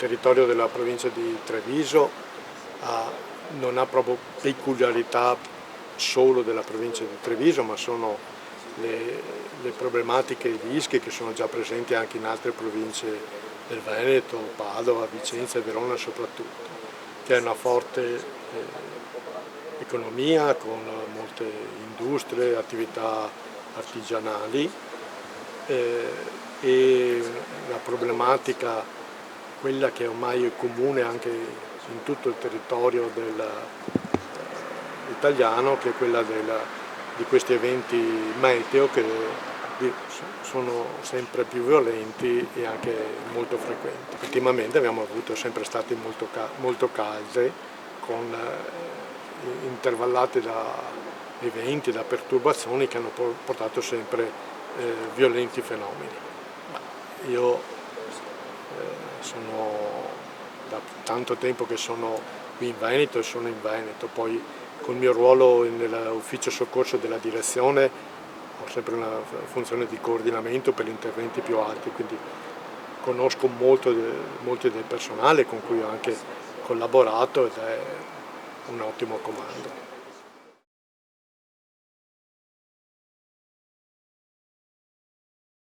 territorio della provincia di Treviso non ha proprio peculiarità solo della provincia di Treviso, ma sono le problematiche e i rischi che sono già presenti anche in altre province del Veneto, Padova, Vicenza e Verona soprattutto, che è una forte economia con molte industrie, attività artigianali e la problematica, quella che ormai è comune anche in tutto il territorio italiano, che è quella di questi eventi meteo che sono sempre più violenti e anche molto frequenti. Ultimamente abbiamo avuto sempre estati molto calde, intervallate da eventi, da perturbazioni che hanno portato sempre violenti fenomeni. Io sono da tanto tempo che sono qui in Veneto e sono in Veneto, poi col mio ruolo nell'ufficio soccorso della direzione ho sempre una funzione di coordinamento per gli interventi più alti, quindi conosco molto del personale con cui ho anche collaborato ed è un ottimo comando.